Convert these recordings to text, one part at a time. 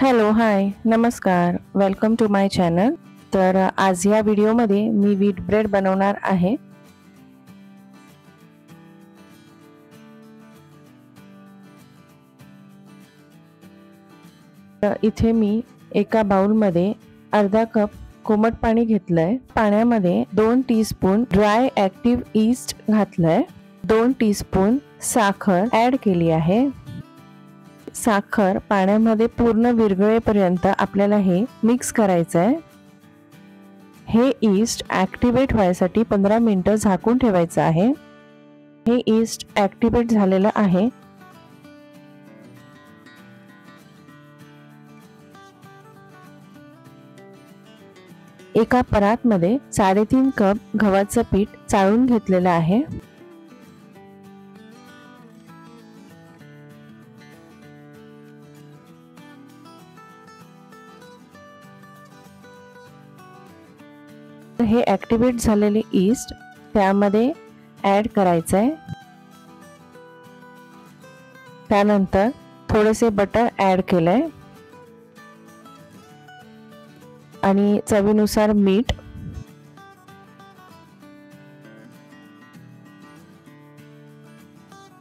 Hello hi नमस्कार welcome to my channel. तर आज या व्हिडिओमध्ये मी व्हीट ब्रेड बनवणार आहे। इथे मी एका बाउलमध्ये अर्धा कप कोमट पाणी घेतलंय। पाण्यामध्ये 2 टीस्पून ड्राय ॲक्टिव्ह ईस्ट घातलंय। 2 टीस्पून साखर ॲड केली आहे। साखर पाण्यामध्ये पूर्ण विरघळेपर्यंत आपल्याला हे मिक्स करायचं आहे। हे ईस्ट ॲक्टिवेट व्हायसाठी 15 मिनिटं झाकून ठेवायचं आहे। हे ईस्ट ॲक्टिवेट झालेलं आहे। एका परातमध्ये 3.5 कप गव्हाचं पीठ चाळून घेतलेलं आहे। हे ॲक्टिवेट झालेले ईस्ट त्यामध्ये ॲड करायचं आहे। त्यानंतर थोडेसे बटर ॲड केलंय आणि चवीनुसार मीठ,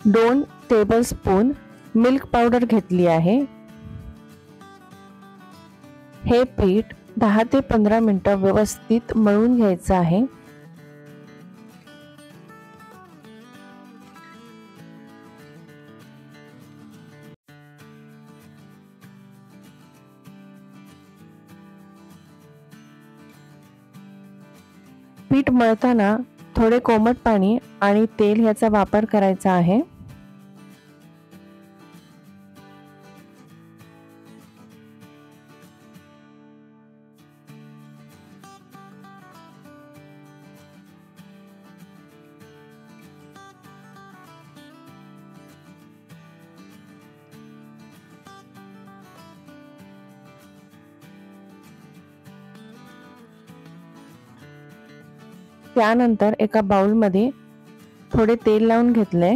दोन टेबलस्पून मिल्क पावडर घेतली आहे। हे पीठ 10 ते 15 मिनिटं व्यवस्थित मळून घ्यायचं आहे। पीठ मळताना थोडे कोमट पाणी आणि तेल याचा वापर करायचा आहे। त्यानंतर एका बाउलमध्ये थोडे तेल लावून घेतले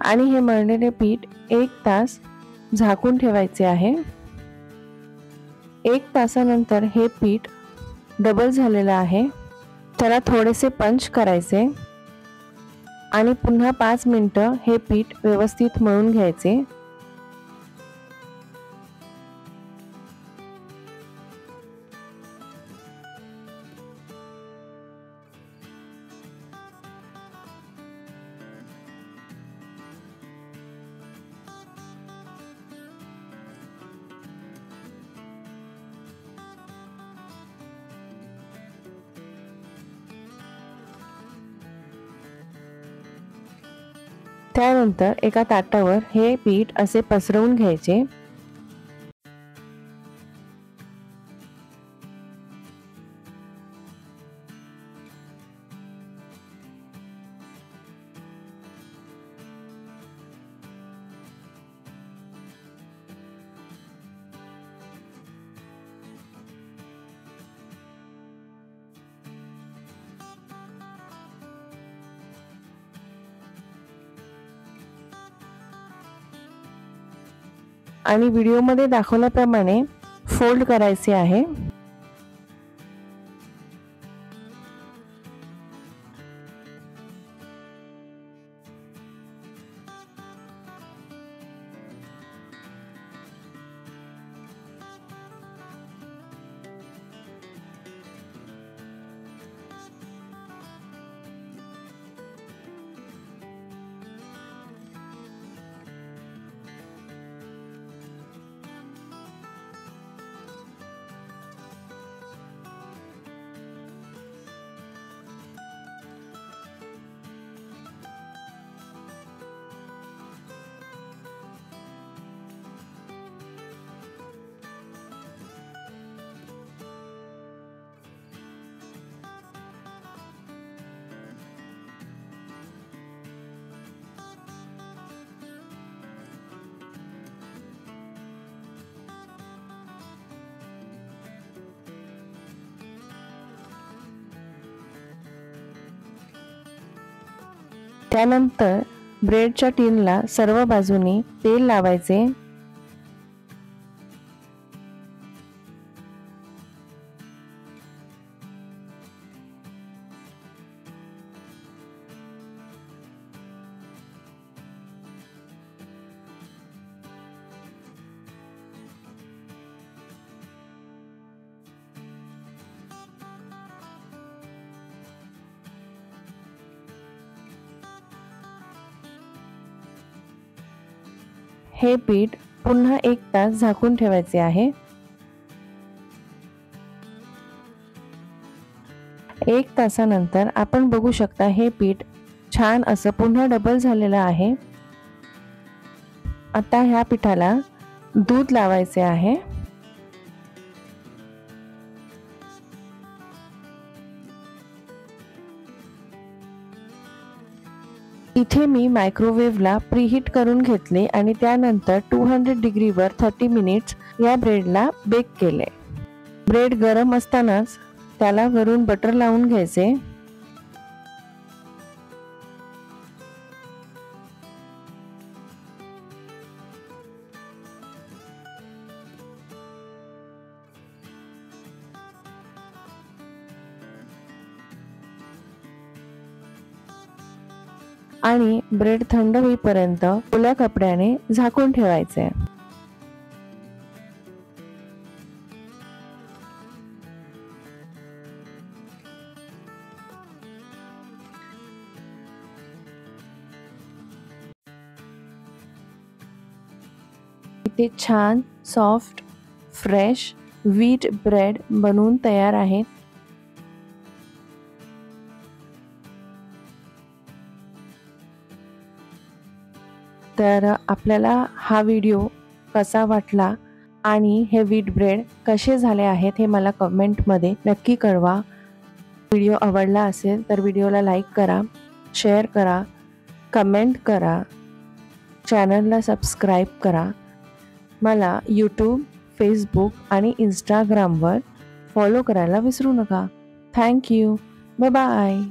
आणि हे मळलेले पीठ 1 तास झाकून ठेवायचे आहे। 1 तासानंतर हे पीठ डबल झालेलं आहे। त्याला थोडेसे पंच करायचे आणि पुन्हा 5 मिनिटं हे पीठ व्यवस्थित मळून घ्यायचे। त्यानंतर एका ताटावर हे पीठ असे पसरवून घ्यायचे। आणि व्हिडिओमध्ये दाखवल्याप्रमाणे फोल्ड करायचे आहे। त्यानंतर ब्रेडच्या टिनला सर्व बाजूनी तेल लावायचे. हे पीठ पुन्हा 1 तास झाकून ठेवायचे आहे. 1 तासानंतर आपण बघू शकता हे पीठ छान असं पुन्हा डबल झालेलं आहे. आता ह्या पिठाला दूध लावायचे आहे. इथे मी मायक्रोवेव्हला प्रीहीट करून घेतले आणि त्यानंतर 200 डिग्रीवर 30 मिनिट्स या ब्रेडला बेक केले. ब्रेड गरम असतानाच त्याला वरून बटर लावून घ्यायचे. आणि ब्रेड थंड होईपर्यंत ओल्या कपड्याने झाकून ठेवायचे. इथे छान सॉफ्ट फ्रेश व्हीट ब्रेड बनवून तयार आहे. तर आपल्याला हा व्हिडिओ कसा वाटला आणि हे व्हीट ब्रेड कसे झाले आहेत हे मला कमेंटमध्ये नक्की कळवा. व्हिडिओ आवडला असेल तर व्हिडिओला लाईक करा, शेअर करा, कमेंट करा, चॅनलला सबस्क्राईब करा. मला यूट्यूब, फेसबुक आणि इंस्टाग्रामवर फॉलो करायला विसरू नका. थँक्यू. Bye bye.